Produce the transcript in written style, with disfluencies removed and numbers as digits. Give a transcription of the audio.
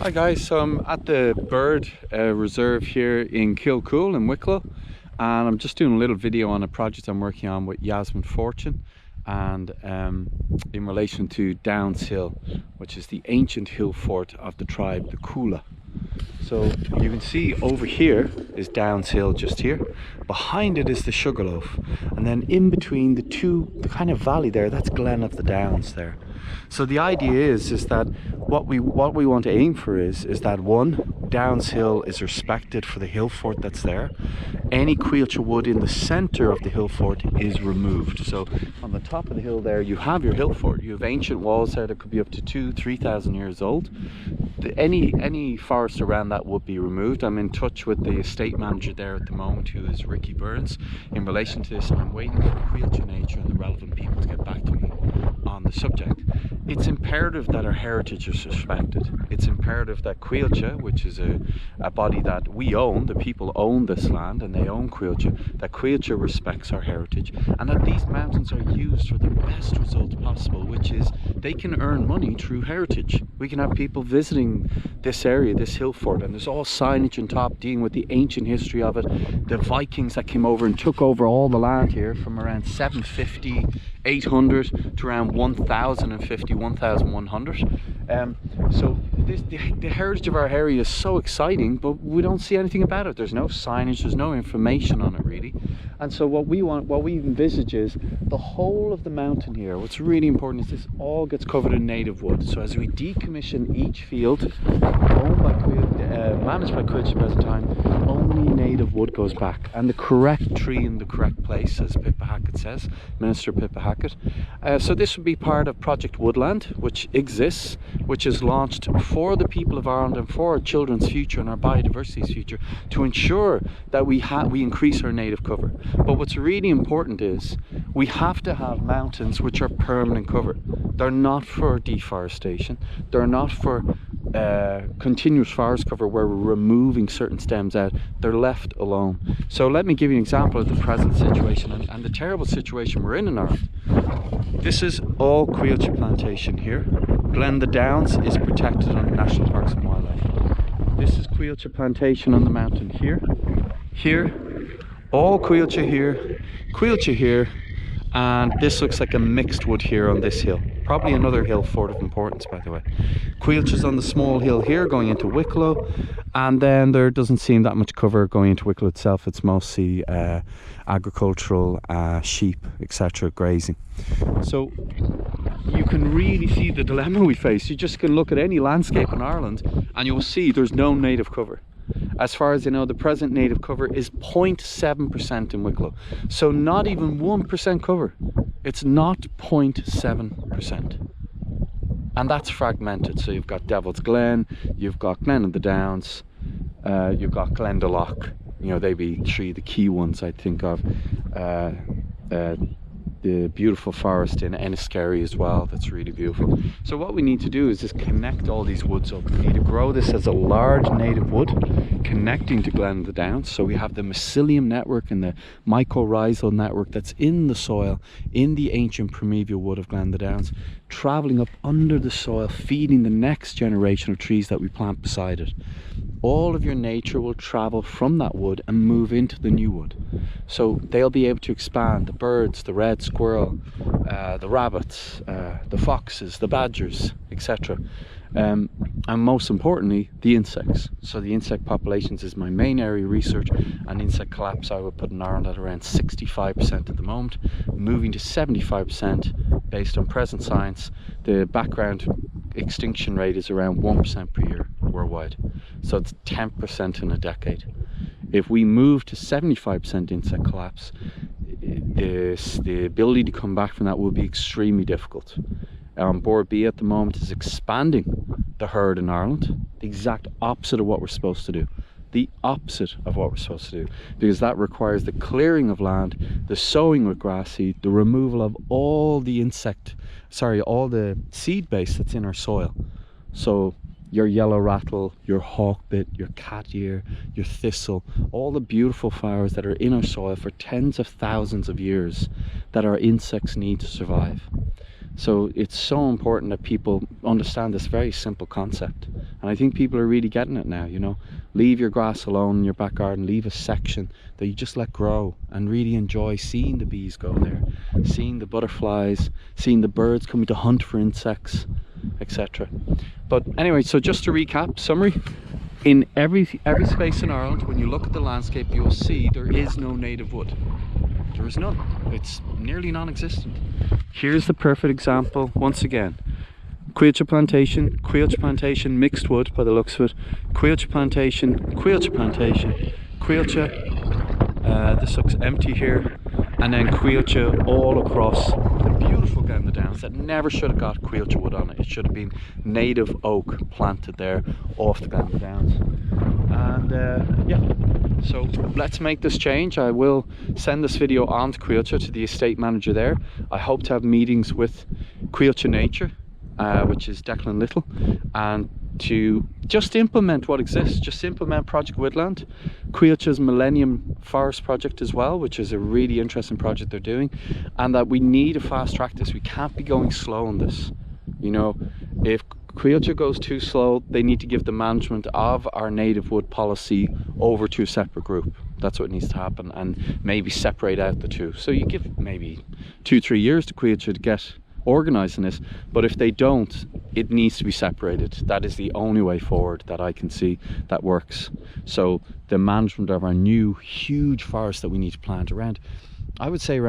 Hi guys, so I'm at the bird reserve here in Kilcool in Wicklow, and I'm just doing a little video on a project I'm working on with Yasmin Fortune, and in relation to Downs Hill, which is the ancient hill fort of the tribe, the Coillte. So you can see over here is Downs Hill, just here. Behind it is the Sugar Loaf, and then in between the kind of valley there, that's Glen of the Downs there. So the idea is that what we want to aim for is that one, Downs Hill is respected for the hill fort that's there. Any Coillte wood in the center of the hill fort is removed. So on the top of the hill there, you have your hill fort. You have ancient walls there that could be up to 2,000–3,000 years old. Any forest around that would be removed. I'm in touch with the estate manager there at the moment, who is Ricky Burns, in relation to this, and I'm waiting for Coillte Nature and the relevant people to get back to me on the subject. It's imperative that our heritage is respected. It's imperative that Coillte, which is a body that we own, the people own this land and they own Coillte, that Coillte respects our heritage, and that these mountains are used for the best results possible, which is they can earn money through heritage. We can have people visiting this area, this hill fort, and there's all signage on top dealing with the ancient history of it. The Vikings that came over and took over all the land here from around 750, 800 to around 1050, 1100. So the heritage of our area is so exciting, but we don't see anything about it. There's no signage, there's no information on it really. And so what we envisage is the whole of the mountain here. What's really important is this all gets covered in native wood. So as we decommission each field owned by managed by Coillte at the present time, only native wood goes back, and the correct tree in the correct place, as Pippa Hackett says, Minister Pippa Hackett. So this would be part of Project Woodland, which exists, which is launched for the people of Ireland and for our children's future and our biodiversity's future, to ensure that we increase our native cover. But what's really important is we have to have mountains which are permanent cover. They're not for deforestation, they're not for continuous forest cover where we're removing certain stems out. They're left alone. So let me give you an example of the present situation and the terrible situation we're in Ireland. This is all Coillte plantation here. Glen the Downs is protected under National Parks and Wildlife. This is Coillte plantation on the mountain here. Here, all Coillte here, and this looks like a mixed wood here on this hill. Probably another hill fort of importance, by the way. Coiltte's on the small hill here going into Wicklow, and then there doesn't seem that much cover going into Wicklow itself. It's mostly agricultural, sheep, etc., grazing. So you can really see the dilemma we face. You just can look at any landscape in Ireland and you'll see there's no native cover. As far as you know, the present native cover is 0.7% in Wicklow. So not even 1% cover. It's not 0.7%. And that's fragmented. So you've got Devil's Glen, you've got Glen of the Downs, you've got Glendalough. You know, they be three of the key ones I think of. The beautiful forest in Enniskerry as well, that's really beautiful. So what we need to do is just connect all these woods up. We need to grow this as a large native wood connecting to Glen of the Downs. So we have the mycelium network and the mycorrhizal network that's in the soil, in the ancient primeval wood of Glen of the Downs, traveling up under the soil, feeding the next generation of trees that we plant beside it. All of your nature will travel from that wood and move into the new wood. So they'll be able to expand, the birds, the red squirrel, the rabbits, the foxes, the badgers, etc. And most importantly, the insects. So the insect populations is my main area of research, and insect collapse I would put in Ireland at around 65% at the moment, moving to 75% based on present science. The background extinction rate is around 1% per year worldwide. So it's 10% in a decade. If we move to 75% insect collapse, the ability to come back from that will be extremely difficult. Bord B at the moment is expanding the herd in Ireland, the exact opposite of what we're supposed to do. The opposite of what we're supposed to do, because that requires the clearing of land, the sowing with grass seed, the removal of all the all the seed base that's in our soil. So your yellow rattle, your hawkbit, your cat ear, your thistle, all the beautiful flowers that are in our soil for tens of thousands of years that our insects need to survive. So it's so important that people understand this very simple concept, and I think people are really getting it now. You know, leave your grass alone in your back garden, leave a section that you just let grow, and really enjoy seeing the bees go there, seeing the butterflies, seeing the birds coming to hunt for insects, etc. But anyway, so just to recap, summary, in every space in Ireland, when you look at the landscape, you'll see there is no native wood. There is none. It's nearly non-existent. Here's the perfect example once again. Coillte plantation, mixed wood by the looks of it. Coillte plantation, Coillte, this looks empty here, and then Coillte all across the beautiful Glen Downs that never should have got Coillte wood on it. It should have been native oak planted there off the Glen Downs. And yeah, so let's make this change. I will send this video on to Coillte, to the estate manager there. I hope to have meetings with Coillte Nature, which is Declan Little, and to just implement what exists, just implement Project Woodland, Coilte's Millennium Forest project as well, which is a really interesting project they're doing, and that we need to fast track this. We can't be going slow on this. You know, if Coillte goes too slow, they need to give the management of our native wood policy over to a separate group. That's what needs to happen, and maybe separate out the two. So you give maybe 2-3 years to Coillte to get organising this, but if they don't, it needs to be separated. That is the only way forward that I can see that works. So the management of our new huge forest that we need to plant around, I would say around